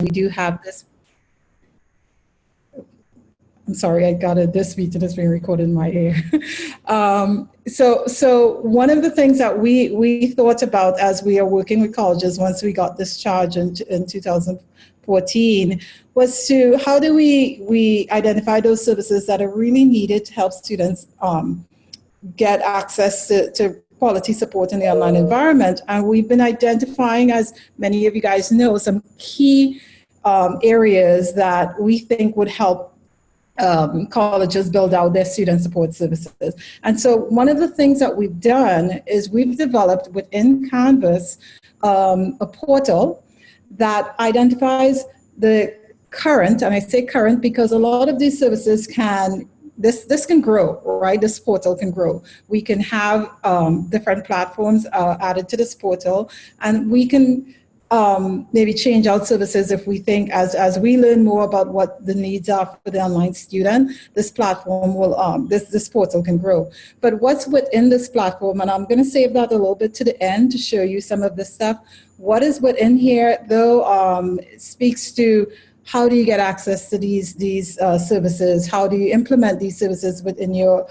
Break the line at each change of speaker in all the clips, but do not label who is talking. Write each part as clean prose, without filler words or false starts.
we do have this. I'm sorry, I got this meeting is being recorded in my ear. So one of the things that we thought about as we are working with colleges once we got this charge in 2014 was to how do we identify those services that are really needed to help students get access to quality support in the online environment. And we've been identifying, as many of you guys know, some key areas that we think would help colleges build out their student support services. And so one of the things that we've done is we've developed within Canvas a portal that identifies the current, and I say current because a lot of these services this can grow, right? This portal can grow. We can have different platforms added to this portal, and we can maybe change out services if we think as we learn more about what the needs are for the online student, this platform will, this portal can grow. But what's within this platform, and I'm gonna save that a little bit to the end to show you some of the stuff. What is within here though speaks to how do you get access to these services? How do you implement these services within your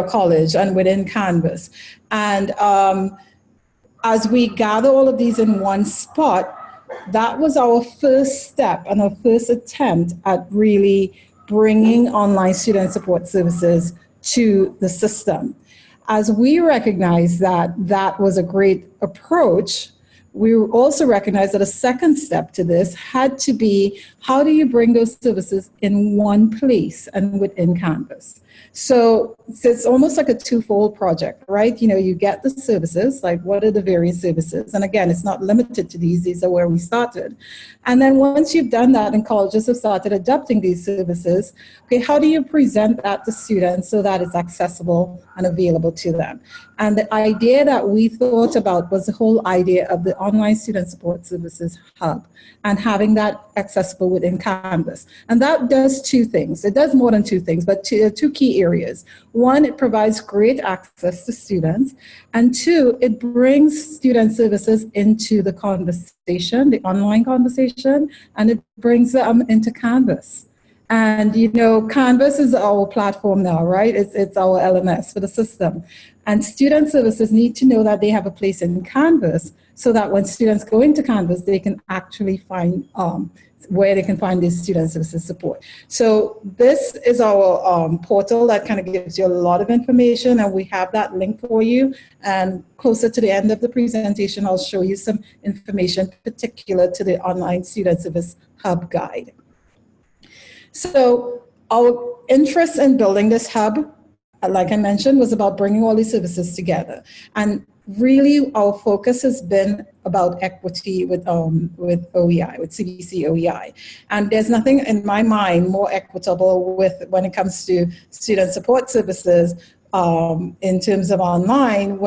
college and within Canvas? And as we gather all of these in one spot, that was our first step and our first attempt at really bringing online student support services to the system. As we recognized that that was a great approach, we also recognized that a second step to this had to be, how do you bring those services in one place and within Canvas? So it's almost like a twofold project, right? You know, you get the services, like what are the various services? And again, it's not limited to these are where we started. And then once you've done that and colleges have started adopting these services, okay, how do you present that to students so that it's accessible and available to them? And the idea that we thought about was the whole idea of the online student support services hub and having that accessible within Canvas. And that does two things. It does more than two things, but two key areas. One, it provides great access to students. And two, it brings student services into the conversation, the online conversation, and it brings them into Canvas. And you know, Canvas is our platform now, right? It's our LMS for the system. And student services need to know that they have a place in Canvas so that when students go into Canvas, they can actually find where they can find this student services support. So this is our portal that kind of gives you a lot of information, and we have that link for you. And closer to the end of the presentation, I'll show you some information particular to the online student service hub guide. So our interest in building this hub, like I mentioned, was about bringing all these services together. And really our focus has been about equity with OEI, with CVC-OEI. And there's nothing in my mind more equitable when it comes to student support services in terms of online,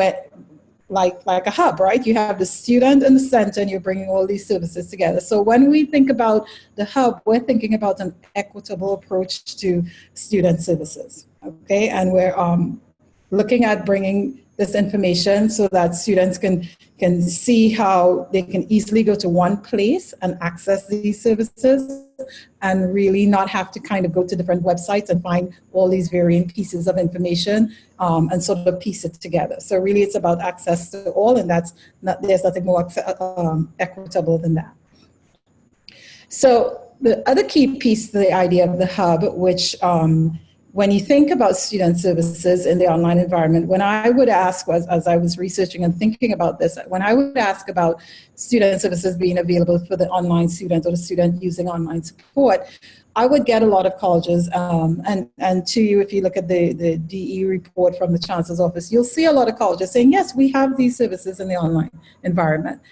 like a hub, right? You have the student in the center and you're bringing all these services together. So when we think about the hub, we're thinking about an equitable approach to student services, okay? And we're looking at bringing this information so that students can see how they can easily go to one place and access these services and really not have to kind of go to different websites and find all these varying pieces of information and sort of piece it together. So really it's about access to all, and there's nothing more equitable than that. So the other key piece to the idea of the hub, which when you think about student services in the online environment, when I would ask, as I was researching and thinking about this, when I would ask about student services being available for the online student or the student using online support, I would get a lot of colleges, and to you, if you look at the DE report from the Chancellor's Office, you'll see a lot of colleges saying, yes, we have these services in the online environment.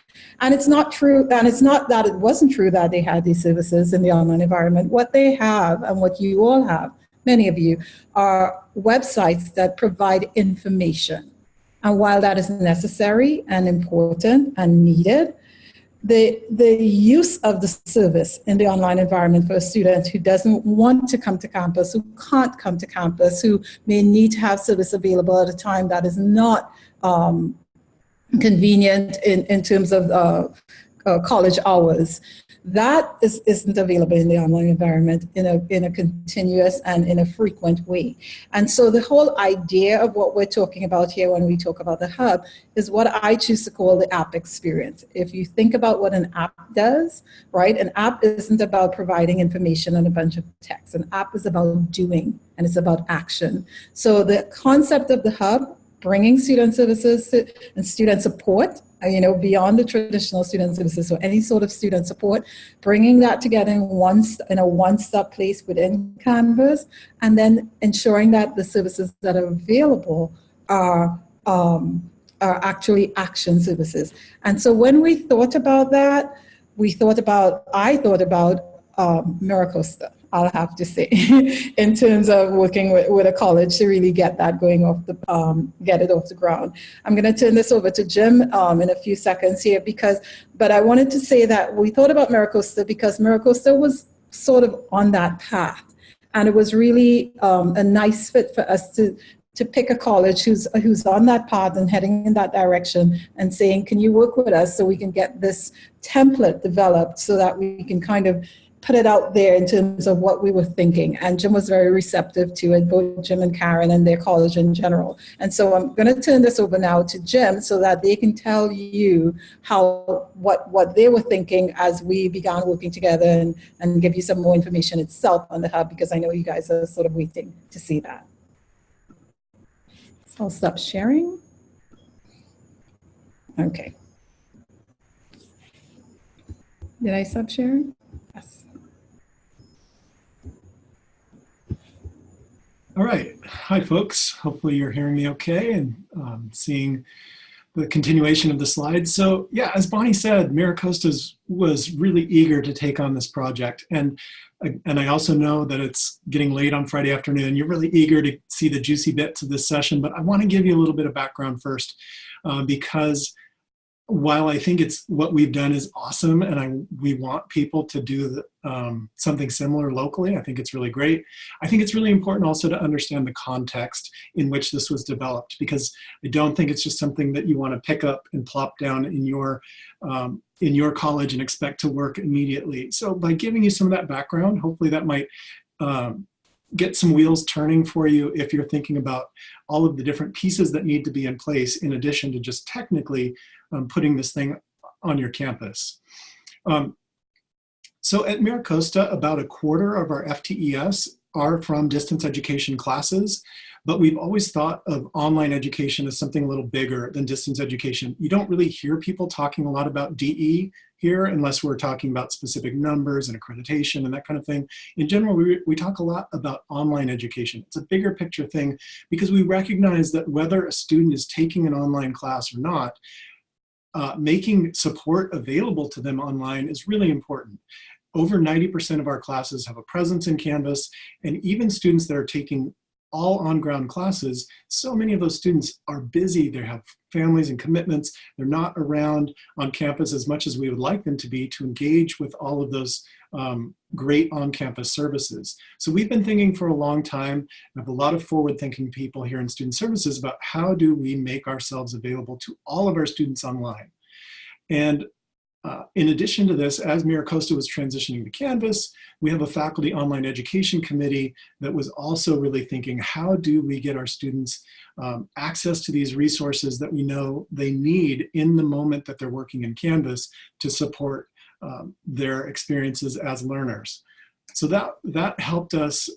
And it's not true, and it's not that it wasn't true that they had these services in the online environment. What they have, and what you all have, many of you, are websites that provide information. And while that is necessary and important and needed, the use of the service in the online environment for a student who doesn't want to come to campus, who can't come to campus, who may need to have service available at a time that is not convenient in terms of college hours. That isn't available in the online environment in a continuous and in a frequent way. And so the whole idea of what we're talking about here when we talk about the hub is what I choose to call the app experience. If you think about what an app does, right? An app isn't about providing information and a bunch of text. An app is about doing, and it's about action. So the concept of the hub, bringing student services and student support, beyond the traditional student services, so any sort of student support, bringing that together in a one-stop place within Canvas, and then ensuring that the services that are available are actually action services. And so when we thought about that, I thought about MiraCosta, I'll have to say, in terms of working with a college to really get that get it off the ground. I'm going to turn this over to Jim in a few seconds here, but I wanted to say that we thought about MiraCosta because MiraCosta was sort of on that path, and it was really a nice fit for us to pick a college who's on that path and heading in that direction and saying, can you work with us so we can get this template developed so that we can kind of put it out there in terms of what we were thinking. And Jim was very receptive to it, both Jim and Karen and their college in general. And so I'm going to turn this over now to Jim so that they can tell you what they were thinking as we began working together and give you some more information itself on the hub, because I know you guys are sort of waiting to see that. So I'll stop sharing. Okay. Did I stop sharing? Yes.
All right. Hi, folks. Hopefully you're hearing me okay and seeing the continuation of the slides. So yeah, as Bonnie said, MiraCosta was really eager to take on this project. And I also know that it's getting late on Friday afternoon. You're really eager to see the juicy bits of this session, but I want to give you a little bit of background first because while I think it's what we've done is awesome and we want people to do something similar locally, I think it's really great. I think it's really important also to understand the context in which this was developed, because I don't think it's just something that you want to pick up and plop down in your college and expect to work immediately. So by giving you some of that background, hopefully that might get some wheels turning for you if you're thinking about all of the different pieces that need to be in place in addition to just technically putting this thing on your campus. So at MiraCosta, about a quarter of our FTES are from distance education classes, but we've always thought of online education as something a little bigger than distance education. You don't really hear people talking a lot about DE here unless we're talking about specific numbers and accreditation and that kind of thing. In general, we talk a lot about online education. It's a bigger picture thing because we recognize that whether a student is taking an online class or not, making support available to them online is really important. Over 90% of our classes have a presence in Canvas, and even students that are taking all on-ground classes, so many of those students are busy, they have families and commitments, they're not around on campus as much as we would like them to be to engage with all of those great on-campus services. So we've been thinking for a long time, we have a lot of forward-thinking people here in student services about how do we make ourselves available to all of our students online. And in addition to this, as MiraCosta was transitioning to Canvas, we have a faculty online education committee that was also really thinking, how do we get our students access to these resources that we know they need in the moment that they're working in Canvas to support their experiences as learners. So that helped us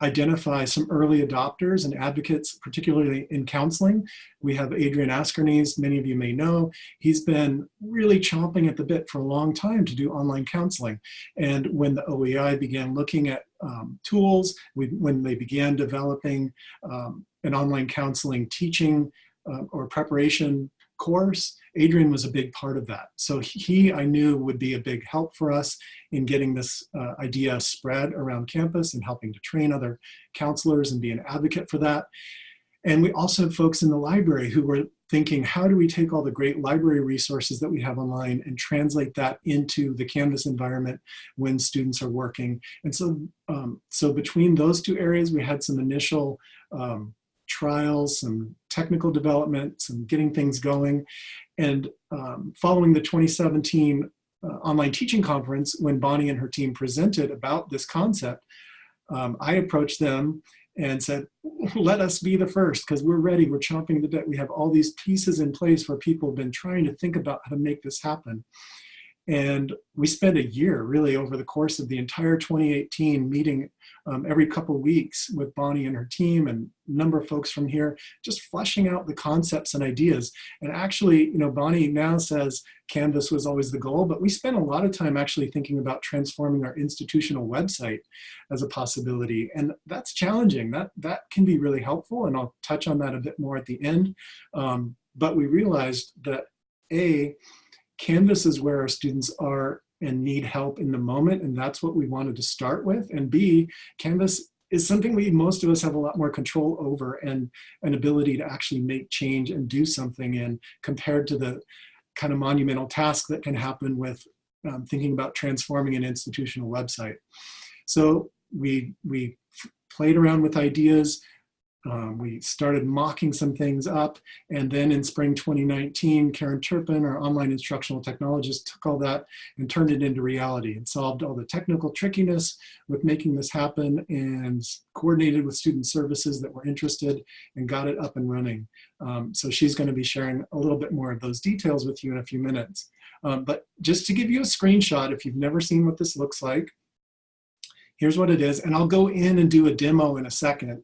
identify some early adopters and advocates, particularly in counseling. We have Adrian Askernes, many of you may know. He's been really chomping at the bit for a long time to do online counseling. And when the OEI began looking at tools, when they began developing an online counseling teaching or preparation course, Adrian was a big part of that. So he, I knew, would be a big help for us in getting this idea spread around campus and helping to train other counselors and be an advocate for that. And we also have folks in the library who were thinking, how do we take all the great library resources that we have online and translate that into the Canvas environment when students are working? And so, so between those two areas, we had some initial trials, some technical development, some getting things going. And following the 2017 online teaching conference, when Bonnie and her team presented about this concept, I approached them and said, let us be the first, because we're ready, we're chomping at the bit. We have all these pieces in place where people have been trying to think about how to make this happen. And we spent a year really over the course of the entire 2018 meeting every couple of weeks with Bonnie and her team and a number of folks from here, just fleshing out the concepts and ideas. And actually, you know, Bonnie now says Canvas was always the goal, but we spent a lot of time actually thinking about transforming our institutional website as a possibility. And that's challenging. That can be really helpful. And I'll touch on that a bit more at the end. But we realized that Canvas is where our students are and need help in the moment, and that's what we wanted to start with. And B, Canvas is something most of us have a lot more control over and an ability to actually make change and do something in, compared to the kind of monumental task that can happen with thinking about transforming an institutional website. So we played around with ideas. We started mocking some things up, and then in spring 2019, Karen Turpin, our online instructional technologist, took all that and turned it into reality and solved all the technical trickiness with making this happen and coordinated with student services that were interested and got it up and running. So she's going to be sharing a little bit more of those details with you in a few minutes. But just to give you a screenshot, if you've never seen what this looks like, here's what it is. And I'll go in and do a demo in a second.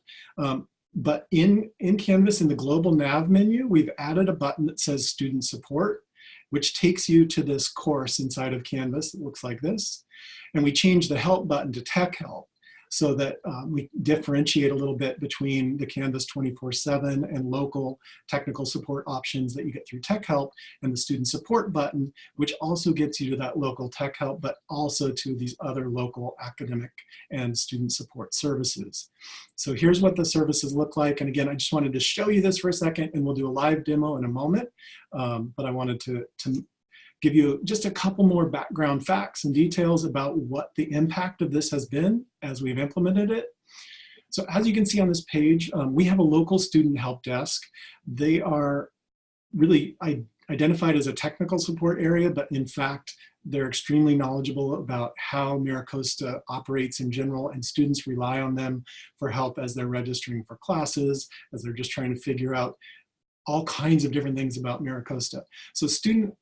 But in Canvas, in the global nav menu, we've added a button that says Student Support, which takes you to this course inside of Canvas that looks like this. And we changed the Help button to Tech Help, so that we differentiate a little bit between the Canvas 24/7 and local technical support options that you get through Tech Help, and the Student Support button, which also gets you to that local Tech Help, but also to these other local academic and student support services. So here's what the services look like. And again, I just wanted to show you this for a second, and we'll do a live demo in a moment. But I wanted to give you just a couple more background facts and details about what the impact of this has been as we've implemented it. So as you can see on this page, we have a local student help desk. They are really identified as a technical support area, but in fact, they're extremely knowledgeable about how MiraCosta operates in general, and students rely on them for help as they're registering for classes, as they're just trying to figure out all kinds of different things about MiraCosta. So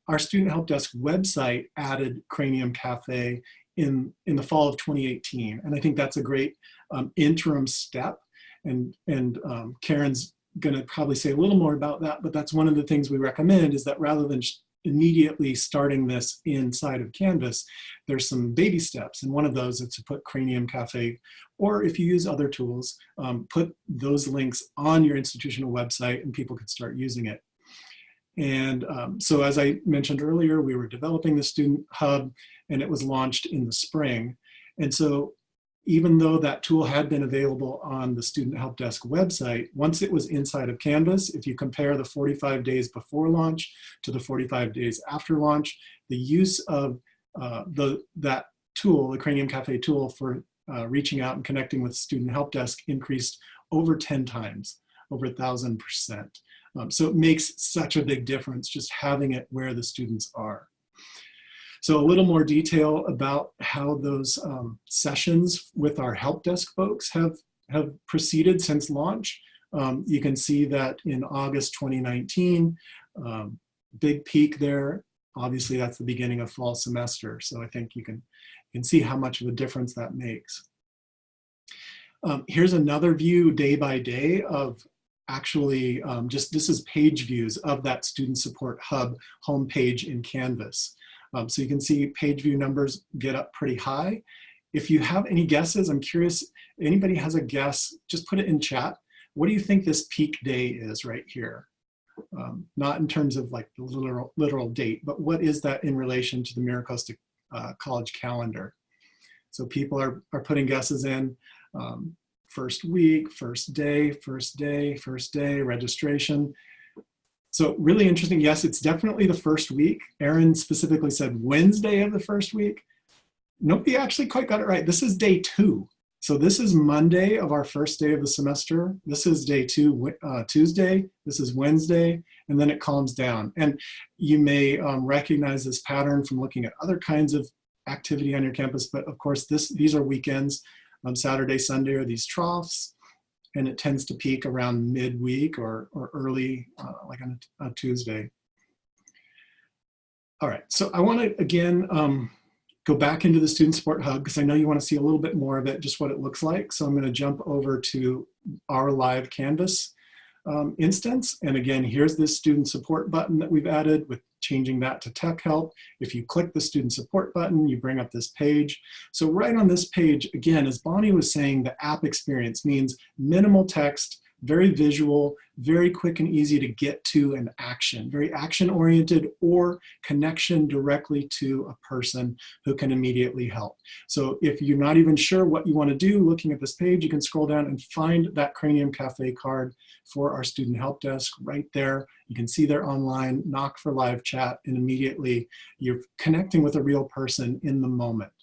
our student help desk website added Cranium Cafe in the fall of 2018. And I think that's a great interim step. And Karen's gonna probably say a little more about that, but that's one of the things we recommend, is that rather than immediately starting this inside of Canvas, there's some baby steps. And one of those is to put Cranium Cafe, or if you use other tools, put those links on your institutional website and people could start using it. And so as I mentioned earlier, we were developing the Student Hub, and it was launched in the spring. And so even though that tool had been available on the Student Help Desk website, once it was inside of Canvas, if you compare the 45 days before launch to the 45 days after launch, the use of that tool, the Cranium Cafe tool, for reaching out and connecting with Student Help Desk increased over 10 times, over 1,000%. So it makes such a big difference just having it where the students are. So a little more detail about how those sessions with our help desk folks have proceeded since launch. You can see that in August 2019, big peak there. Obviously, that's the beginning of fall semester. So I think you can see how much of a difference that makes. Here's another view day by day of actually this is page views of that Student Support Hub homepage in Canvas. So you can see page view numbers get up pretty high. If you have any guesses, I'm curious, anybody has a guess, just put it in chat. What do you think this peak day is right here? Not in terms of like the literal date, but what is that in relation to the MiraCosta college calendar? So people are putting guesses in. First week, first day, registration. So really interesting. Yes, it's definitely the first week. Erin specifically said Wednesday of the first week. Nobody actually quite got it right. This is day 2. So this is Monday of our first day of the semester. This is day 2, Tuesday. This is Wednesday, and then it calms down. And you may recognize this pattern from looking at other kinds of activity on your campus, but of course these are weekends. Saturday, Sunday are these troughs, and it tends to peak around midweek or early, like on a Tuesday. All right, so I want to again go back into the Student Support Hub because I know you want to see a little bit more of it, just what it looks like. So I'm going to jump over to our live Canvas instance. And again, here's this Student Support button that we've added with changing that to Tech Help. If you click the Student Support button, you bring up this page. So right on this page, again, as Bonnie was saying, the app experience means minimal text, very visual, very quick and easy to get to an action, very action-oriented or connection directly to a person who can immediately help. So if you're not even sure what you want to do, looking at this page, you can scroll down and find that Cranium Cafe card for our student help desk right there. You can see they're online, knock for live chat, and immediately you're connecting with a real person in the moment.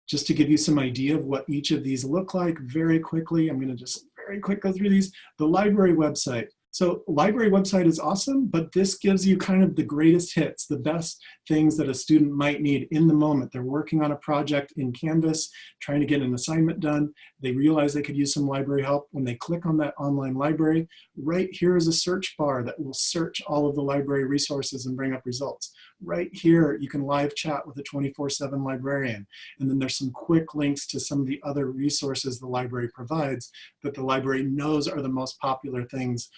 Just to give you some idea of what each of these look like very quickly, I'm going to just very quick go through these. The library website. So library website is awesome, but this gives you kind of the greatest hits, the best things that a student might need in the moment. They're working on a project in Canvas, trying to get an assignment done. They realize they could use some library help. When they click on that online library, right here is a search bar that will search all of the library resources and bring up results. Right here, you can live chat with a 24/7 librarian. And then there's some quick links to some of the other resources the library provides that the library knows are the most popular things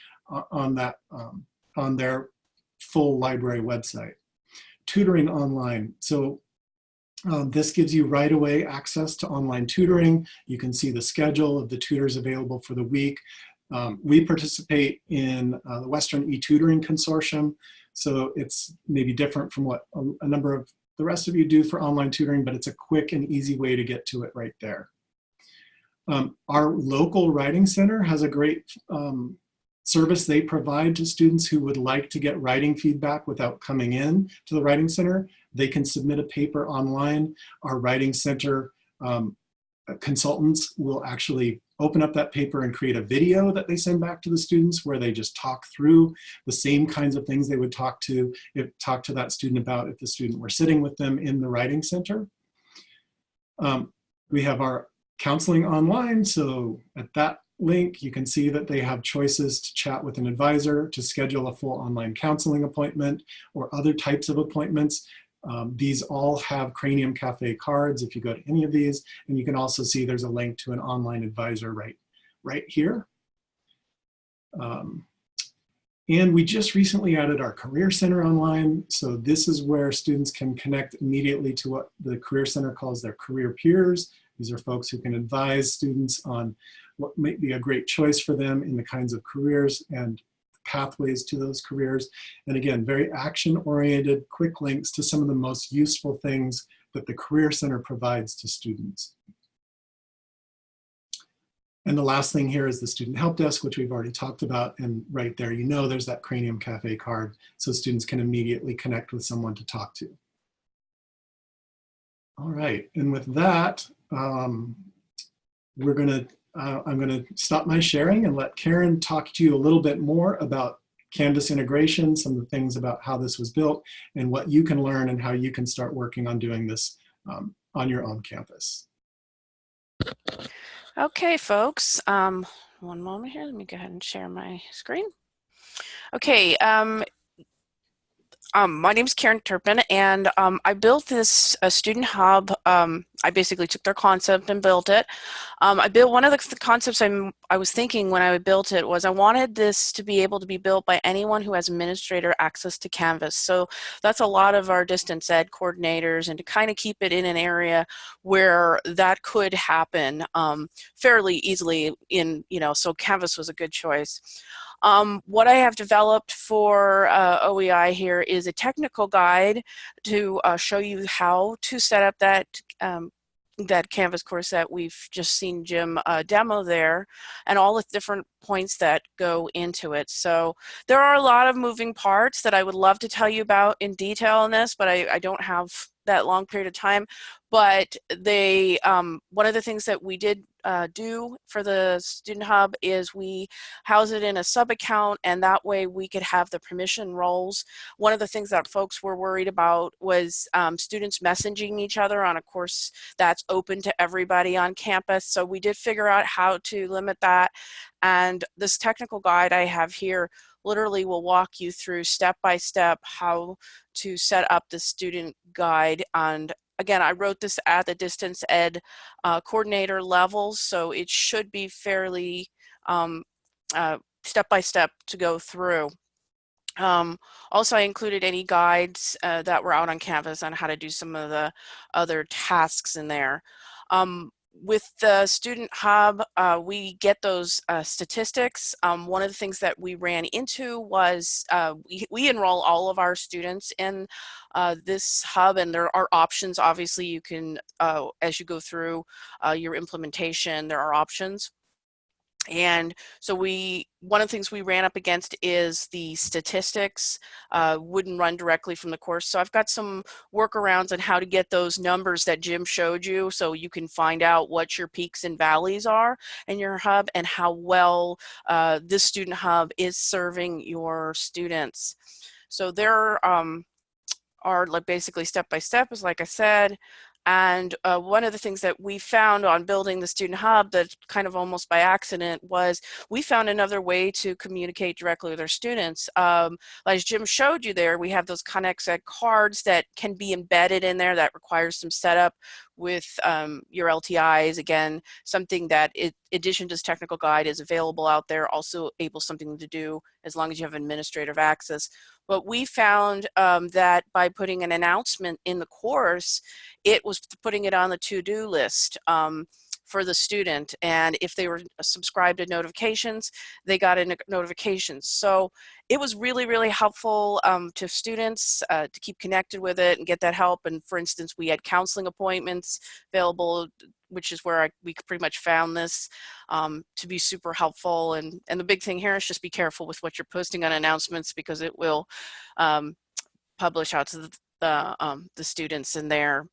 on their full library website. Tutoring online. So this gives you right away access to online tutoring. You can see the schedule of the tutors available for the week. We participate in the Western e-tutoring consortium. So it's maybe different from what a number of the rest of you do for online tutoring, but it's a quick and easy way to get to it right there. Our local writing center has a great service they provide to students who would like to get writing feedback without coming in to the writing center. They can submit a paper online. Our writing center consultants will actually open up that paper and create a video that they send back to the students where they just talk through the same kinds of things they would talk to that student about if the student were sitting with them in the writing center. We have our counseling online. So at that link, you can see that they have choices to chat with an advisor, to schedule a full online counseling appointment or other types of appointments. These all have Cranium Cafe cards if you go to any of these, and you can also see there's a link to an online advisor right here. And we just recently added our Career Center online. So this is where students can connect immediately to what the Career Center calls their career peers. These are folks who can advise students on what might be a great choice for them in the kinds of careers and pathways to those careers. And again, very action-oriented, quick links to some of the most useful things that the Career Center provides to students. And the last thing here is the Student Help Desk, which we've already talked about. And right there, you know there's that Cranium Cafe card, so students can immediately connect with someone to talk to. All right, and with that, I'm gonna stop my sharing and let Karen talk to you a little bit more about Canvas integration, some of the things about how this was built and what you can learn and how you can start working on doing this on your own campus.
Okay, folks, one moment here. Let me go ahead and share my screen. Okay, my name is Karen Turpin, and I built this student hub. I basically took their concept and built it. I built one of the concepts I was thinking when I built it was I wanted this to be able to be built by anyone who has administrator access to Canvas. So that's a lot of our distance ed coordinators, and to kind of keep it in an area where that could happen fairly easily so Canvas was a good choice. What I have developed for OEI here is a technical guide to show you how to set up that Canvas course that we've just seen Jim demo there, and all the different points that go into it. So there are a lot of moving parts that I would love to tell you about in detail in this, but I don't have that long period of time, but they one of the things that we did do for the Student Hub is we house it in a sub account, and that way we could have the permission roles. One of the things that folks were worried about was students messaging each other on a course that's open to everybody on campus. So we did figure out how to limit that, and this technical guide I have here literally will walk you through step by step how to set up the student guide. And again, I wrote this at the distance ed coordinator levels, so it should be fairly step by step to go through. Also, I included any guides that were out on campus on how to do some of the other tasks in there. With the Student Hub, we get those statistics. One of the things that we ran into was we enroll all of our students in this hub, and there are options. Obviously, you can, as you go through your implementation, there are options. And so one of the things we ran up against is the statistics wouldn't run directly from the course. So I've got some workarounds on how to get those numbers that Jim showed you, so you can find out what your peaks and valleys are in your hub and how well this Student Hub is serving your students. So there are like basically step by step, as like I said. And one of the things that we found on building the Student Hub that kind of almost by accident was we found another way to communicate directly with our students. As Jim showed you there, we have those ConnectEd cards that can be embedded in there that requires some setup with your LTIs. Again, something that in addition to this technical guide is available out there, also something to do as long as you have administrative access. But we found that by putting an announcement in the course, it was putting it on the to-do list for the student. And if they were subscribed to notifications, they got a notification. So it was really, really helpful to students to keep connected with it and get that help. And for instance, we had counseling appointments available, which is where we pretty much found this to be super helpful. And the big thing here is just be careful with what you're posting on announcements, because it will publish out to the students in there.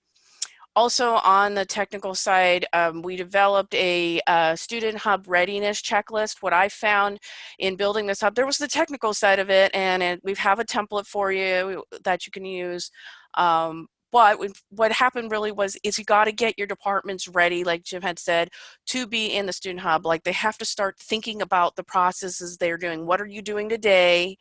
Also on the technical side, we developed a Student Hub readiness checklist. What I found in building this hub, there was the technical side of it, and we have a template for you that you can use. But what happened really is you got to get your departments ready, like Jim had said, to be in the Student Hub. Like they have to start thinking about the processes they're doing. What are you doing today?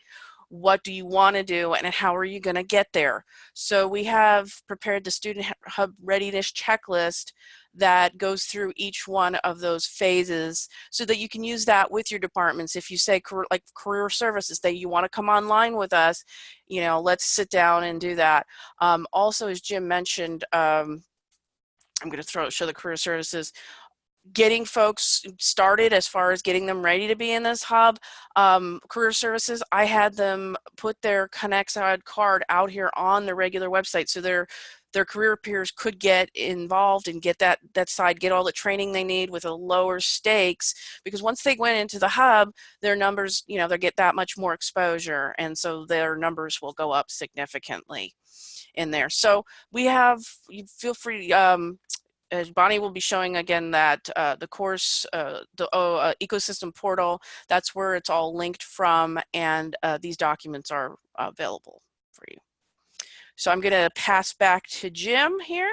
What do you want to do, and how are you going to get there? So we have prepared the Student Hub readiness checklist that goes through each one of those phases so that you can use that with your departments. If you say like career services, that you want to come online with us, you know, let's sit down and do that. Also, as Jim mentioned, I'm going to show the career services. Getting folks started as far as getting them ready to be in this hub. Career services, I had them put their ConnectEd card out here on the regular website, so their career peers could get involved and get that side, get all the training they need with a lower stakes, because once they went into the hub, their numbers, you know, they get that much more exposure, and so their numbers will go up significantly in there. So we have, you feel free, Bonnie will be showing again that the course, the ecosystem portal, that's where it's all linked from, and these documents are available for you. So I'm going to pass back to Jim here.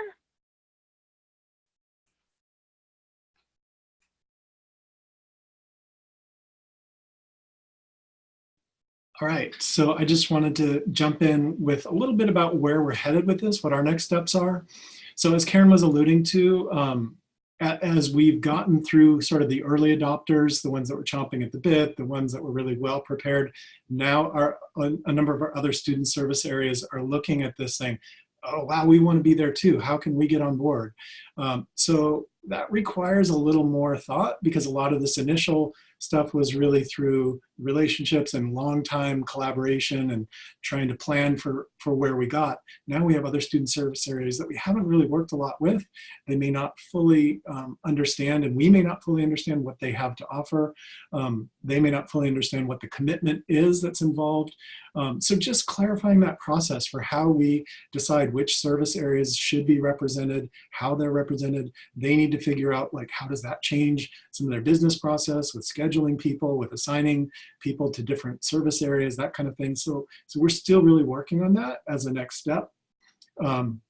All right, so I just wanted to jump in with a little bit about where we're headed with this, what our next steps are. So as Karen was alluding to, as we've gotten through sort of the early adopters, the ones that were chomping at the bit, the ones that were really well prepared, now a number of our other student service areas are looking at this saying, oh, wow, we want to be there too. How can we get on board? So that requires a little more thought, because a lot of this initial stuff was really through relationships and long-time collaboration and trying to plan for where we got. Now we have other student service areas that we haven't really worked a lot with. They may not fully understand, and we may not fully understand what they have to offer. They may not fully understand what the commitment is that's involved. So just clarifying that process for how we decide which service areas should be represented, how they're represented. They need to figure out, like, how does that change some of their business process with scheduling people, with assigning people to different service areas, that kind of thing. So we're still really working on that as a next step. And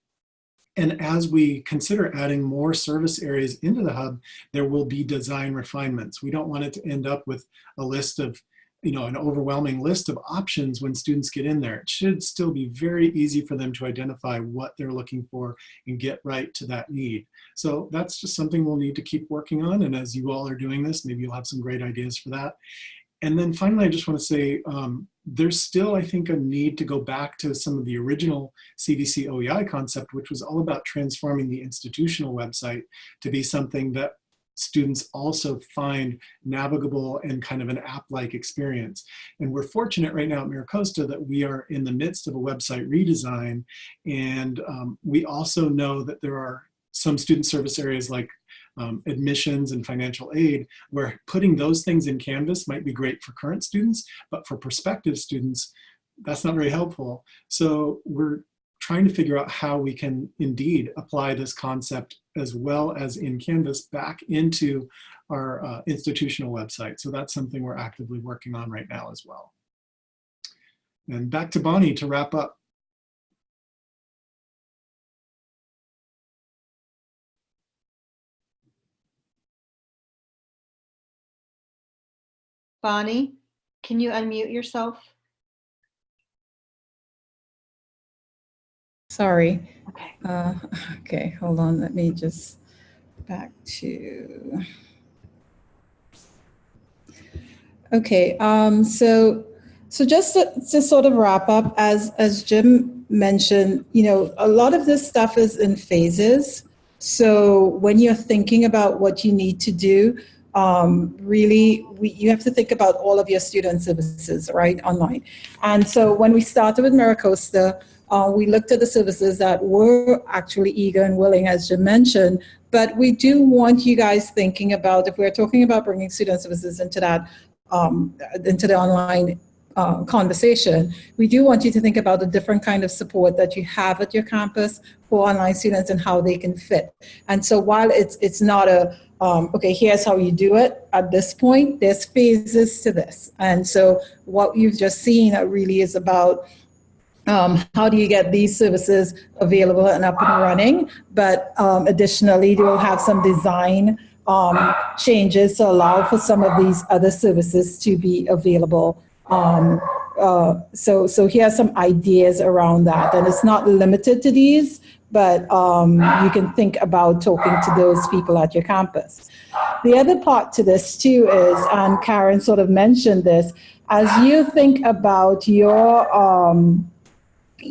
as we consider adding more service areas into the hub, there will be design refinements. We don't want it to end up with a list of, an overwhelming list of options when students get in there. It should still be very easy for them to identify what they're looking for and get right to that need. So that's just something we'll need to keep working on. And as you all are doing this, maybe you'll have some great ideas for that. And then finally, I just want to say, there's still, I think, a need to go back to some of the original CVC-OEI concept, which was all about transforming the institutional website to be something that students also find navigable and kind of an app-like experience. And we're fortunate right now at MiraCosta that we are in the midst of a website redesign. And we also know that there are some student service areas like admissions and financial aid, where putting those things in Canvas might be great for current students, but for prospective students, that's not very helpful. So we're trying to figure out how we can indeed apply this concept as well as in Canvas back into our institutional website. So that's something we're actively working on right now as well. And back to Bonnie to wrap up.
Bonnie, can you unmute yourself?
Sorry.
Okay.
Okay, hold on. Let me just back to. Okay. So just to sort of wrap up, as Jim mentioned, a lot of this stuff is in phases. So when you're thinking about what you need to do, really, you have to think about all of your student services, right, online. And so when we started with MiraCosta, we looked at the services that were actually eager and willing, as Jim mentioned, but we do want you guys thinking about, if we're talking about bringing student services into that, into the online conversation, we do want you to think about the different kind of support that you have at your campus for online students and how they can fit. And so while it's not a, okay, here's how you do it at this point, there's phases to this. And so what you've just seen really is about how do you get these services available and up and running, but additionally, they will have some design changes to allow for some of these other services to be available. So here are some ideas around that, and it's not limited to these, but you can think about talking to those people at your campus. The other part to this too is, and Karen sort of mentioned this, as you think about your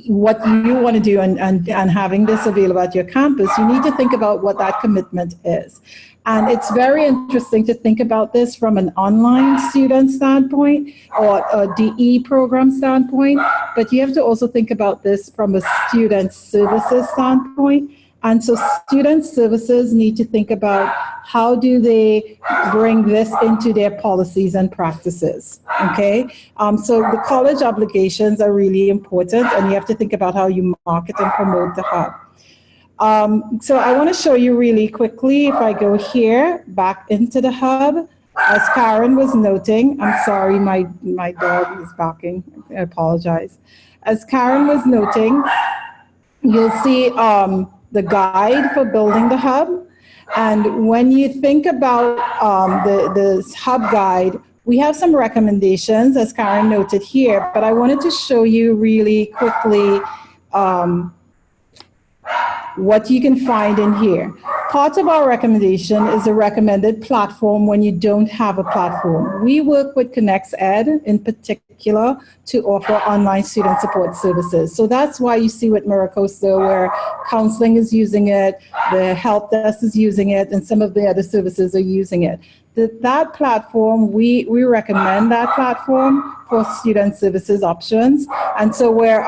what you want to do and having this available at your campus, you need to think about what that commitment is. And it's very interesting to think about this from an online student standpoint or a DE program standpoint, but you have to also think about this from a student services standpoint. And so student services need to think about how do they bring this into their policies and practices, okay? So the college obligations are really important, and you have to think about how you market and promote the hub. So I want to show you really quickly, if I go here, back into the hub, as Karen was noting, I'm sorry, my dog is barking, I apologize. As Karen was noting, you'll see the guide for building the hub. And when you think about the hub guide, we have some recommendations, as Karen noted here, but I wanted to show you really quickly what you can find in here. part of our recommendation is a recommended platform when you don't have a platform. We work with Connects Ed in particular to offer online student support services. So that's why you see with MiraCosta where counseling is using it, the help desk is using it, and some of the other services are using it. That platform, we recommend that platform for student services options. And so we're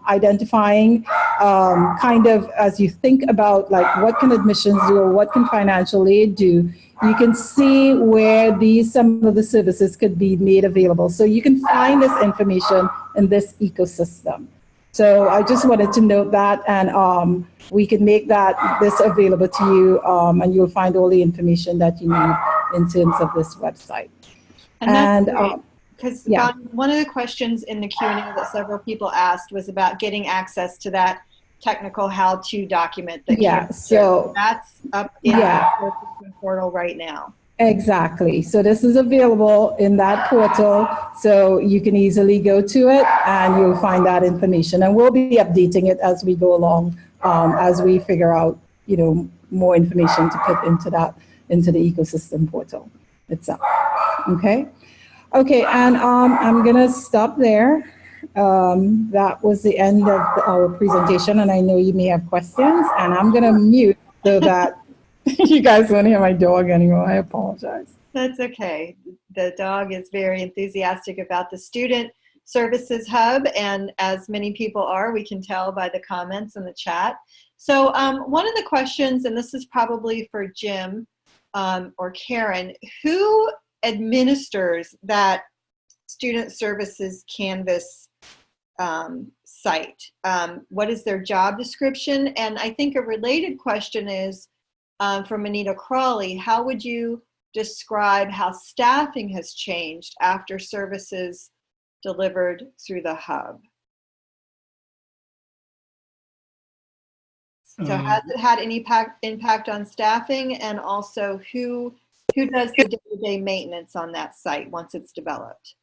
identifying kind of, as you think about like what can admissions do or what can financial aid do, you can see where some of the services could be made available. So you can find this information in this ecosystem. So I just wanted to note that, and we can make this available to you, and you'll find all the information that you need in terms of this website.
And because one of the questions in the Q&A that several people asked was about getting access to that technical how-to document that so that's up in the portal right now.
Exactly. So this is available in that portal, so you can easily go to it and you'll find that information. And we'll be updating it as we go along, as we figure out, more information to put into the ecosystem portal itself. Okay. Okay. And I'm gonna stop there. That was the end of our presentation, and I know you may have questions. And I'm gonna mute so that you guys won't hear my dog anymore. I apologize.
That's okay. The dog is very enthusiastic about the Student Services Hub, and as many people are, we can tell by the comments in the chat. So one of the questions, and this is probably for Jim or Karen, who administers that Student Services Canvas site? What is their job description? And I think a related question is, from Anita Crawley, how would you describe how staffing has changed after services delivered through the hub? So has it had any impact on staffing, and also who does the day-to-day maintenance on that site once it's developed?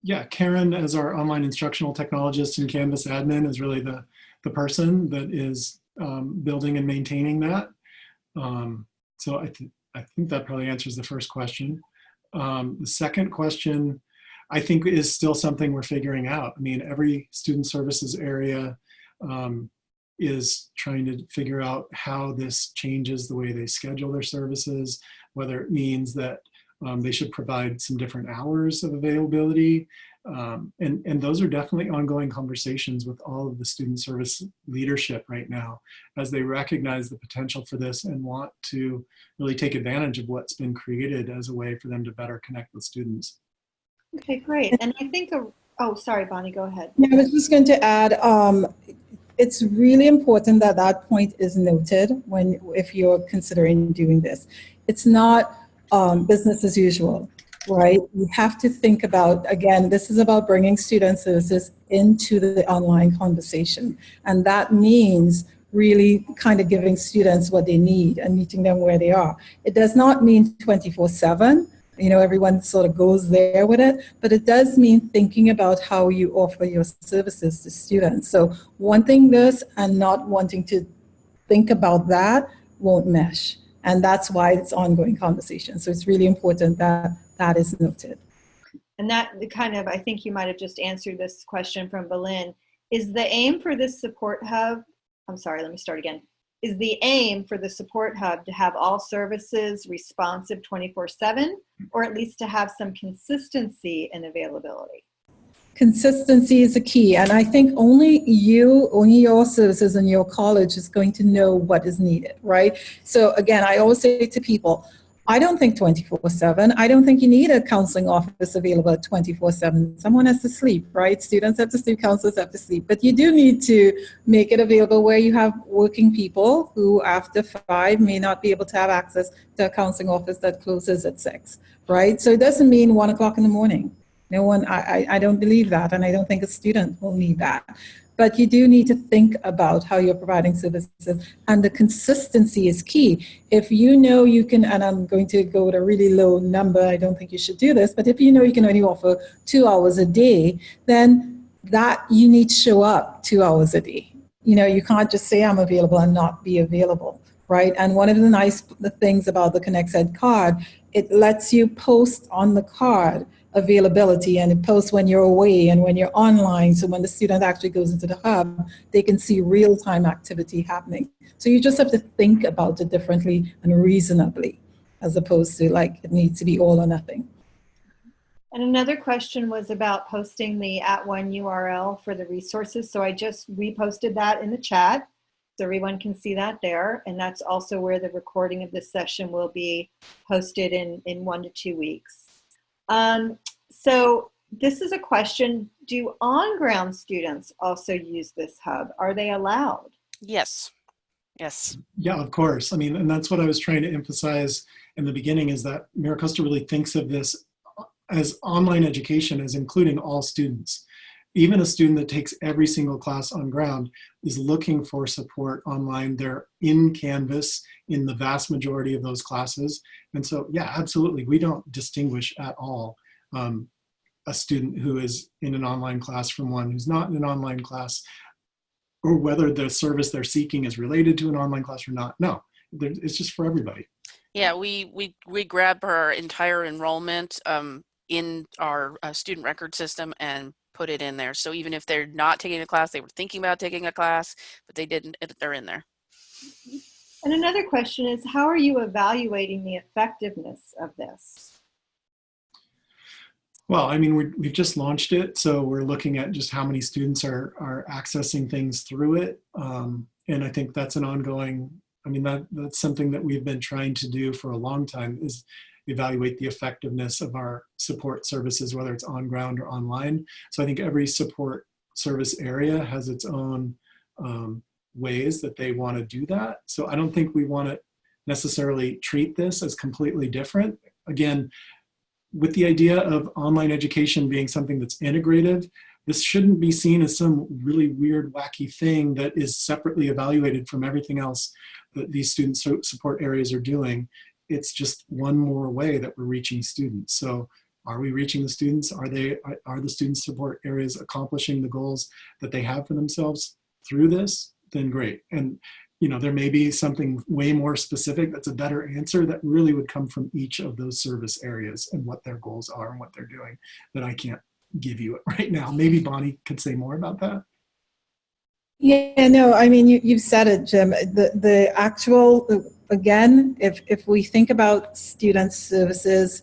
Yeah, Karen, as our online instructional technologist and Canvas admin, is really the person that is building and maintaining that. So I think that probably answers the first question. The second question, I think, is still something we're figuring out. I mean, every student services area is trying to figure out how this changes the way they schedule their services, whether it means that they should provide some different hours of availability. And those are definitely ongoing conversations with all of the student service leadership right now, as they recognize the potential for this and want to really take advantage of what's been created as a way for them to better connect with students.
Okay, great. And I think, oh, sorry, Bonnie, go ahead.
Yeah, I was just going to add, it's really important that that point is noted if you're considering doing this. It's not business as usual, right? You have to think about, again, this is about bringing student services into the online conversation. And that means really kind of giving students what they need and meeting them where they are. It does not mean 24/7. Everyone sort of goes there with it, but it does mean thinking about how you offer your services to students. So wanting this and not wanting to think about that won't mesh. And that's why it's ongoing conversation. So it's really important that that is noted.
And that kind of, I think you might have just answered this question from Berlin. Is the aim for this support hub, I'm sorry, let me start again. Is the aim for the support hub to have all services responsive 24/7, or at least to have some consistency in availability?
Consistency is a key, and I think only your services and your college is going to know what is needed, right? So again, I always say to people, I don't think 24/7. I don't think you need a counseling office available at 24/7. Someone has to sleep, right? Students have to sleep, counselors have to sleep. But you do need to make it available where you have working people who after 5 may not be able to have access to a counseling office that closes at 6, right? So it doesn't mean 1 o'clock in the morning. No one, I don't believe that, and I don't think a student will need that. But you do need to think about how you're providing services, and the consistency is key. If you know you can, and I'm going to go with a really low number, I don't think you should do this, but if you know you can only offer 2 hours a day, then that you need to show up 2 hours a day. you can't just say I'm available and not be available, right? And one of the things about the ConnectEd card, it lets you post on the card availability, and it posts when you're away and when you're online. So when the student actually goes into the hub, they can see real-time activity happening. So you just have to think about it differently and reasonably, as opposed to like it needs to be all or nothing.
And another question was about posting the @ONE URL for the resources. So I just reposted that in the chat, so everyone can see that there. And that's also where the recording of this session will be posted in 1 to 2 weeks. So this is a question, do on-ground students also use this hub? Are they allowed?
Yes. Yes.
Yeah, of course. I mean, and that's what I was trying to emphasize in the beginning, is that MiraCosta really thinks of this as online education as including all students. Even a student that takes every single class on ground is looking for support online. They're in Canvas in the vast majority of those classes. And so, yeah, absolutely. We don't distinguish at all a student who is in an online class from one who's not in an online class, or whether the service they're seeking is related to an online class or not. No, it's just for everybody.
Yeah, we grab our entire enrollment in our student record system and put it in there. So even if they're not taking a class, they were thinking about taking a class, but they didn't, they're in there.
And another question is, how are you evaluating the effectiveness of this?
Well, I mean, we've just launched it, so we're looking at just how many students are accessing things through it. And I think that's an ongoing, I mean, that's something that we've been trying to do for a long time, is evaluate the effectiveness of our support services, whether it's on ground or online. So I think every support service area has its own ways that they want to do that. So I don't think we want to necessarily treat this as completely different. Again, with the idea of online education being something that's integrative, this shouldn't be seen as some really weird, wacky thing that is separately evaluated from everything else that these student support areas are doing. It's just one more way that we're reaching students. So are we reaching the students? Are the student support areas accomplishing the goals that they have for themselves through this? Then great. And there may be something way more specific that's a better answer that really would come from each of those service areas and what their goals are and what they're doing, that I can't give you right now. Maybe Bonnie could say more about that.
Yeah, no, I mean, you've said it, Jim. The actual, again, if we think about student services,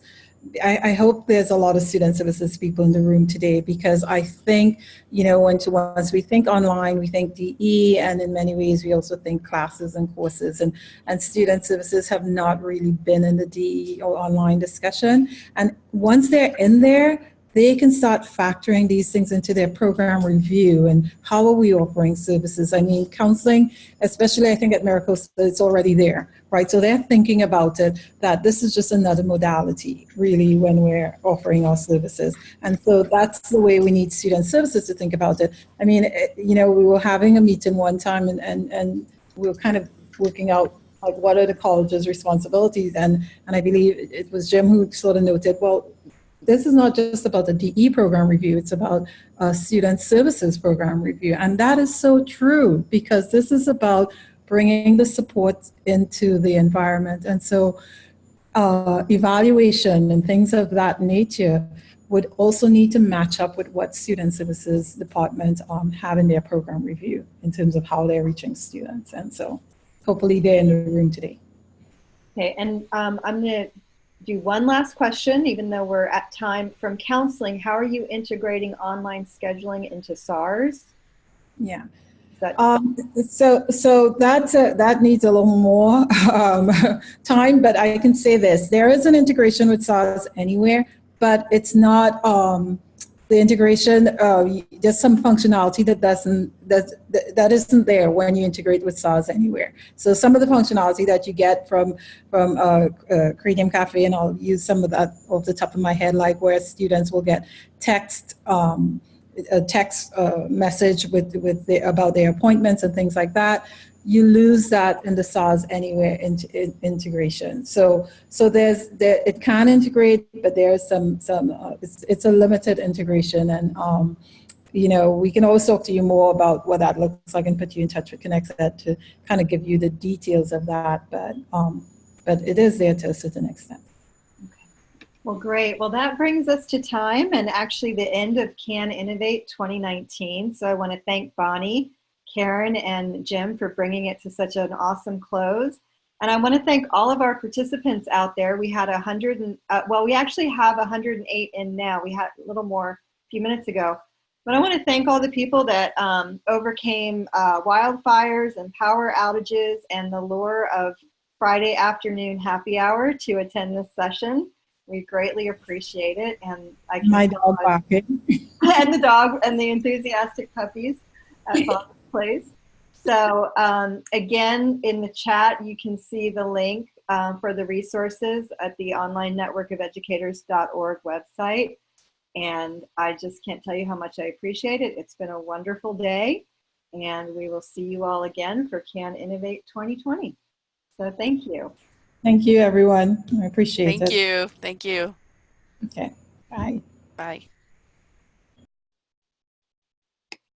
I hope there's a lot of student services people in the room today, because I think, once we think online, we think DE, and in many ways we also think classes and courses, and student services have not really been in the DE or online discussion. And once they're in there, they can start factoring these things into their program review and how are we offering services. I mean, counseling, especially I think at MiraCosta, it's already there, right? So they're thinking about it, that this is just another modality, really, when we're offering our services. And so that's the way we need student services to think about it. I mean, we were having a meeting one time and we were kind of working out like what are the college's responsibilities. And I believe it was Jim who sort of noted, well, this is not just about the DE program review, it's about student services program review. And that is so true, because this is about bringing the support into the environment. And so evaluation and things of that nature would also need to match up with what student services department have in their program review in terms of how they're reaching students. And so hopefully they're in the room today.
Okay, and I'm going to do one last question, even though we're at time. From counseling, how are you integrating online scheduling into SARS?
Yeah.
So
that needs a little more time, but I can say this: there is an integration with SARS anywhere, but it's not the integration. There's some functionality that isn't there when you integrate with SARS anywhere. So some of the functionality that you get from Cranium Cafe, and I'll use some of that off the top of my head, like where students will get text. A text message about their appointments and things like that. You lose that in the SARS anywhere integration. So it can integrate, but there's some it's a limited integration, and you know, we can always talk to you more about what that looks like and put you in touch with ConnectSet to kind of give you the details of that. But it is there to a certain extent.
Well, great. Well, that brings us to time and actually the end of Can Innovate 2019. So I want to thank Bonnie, Karen, and Jim for bringing it to such an awesome close. And I want to thank all of our participants out there. We had we actually have 108 in now. We had a little more a few minutes ago. But I want to thank all the people that overcame wildfires and power outages and the lure of Friday afternoon happy hour to attend this session. We greatly appreciate it. And
My dog barking.
And the dog and the enthusiastic puppies at Bob's place. So again, in the chat, you can see the link for the resources at the online network of educators.org website. And I just can't tell you how much I appreciate it. It's been a wonderful day, and we will see you all again for Can Innovate 2020. So thank you.
Thank you, everyone. I appreciate it.
Thank you. Thank you.
Okay. Bye.
Bye.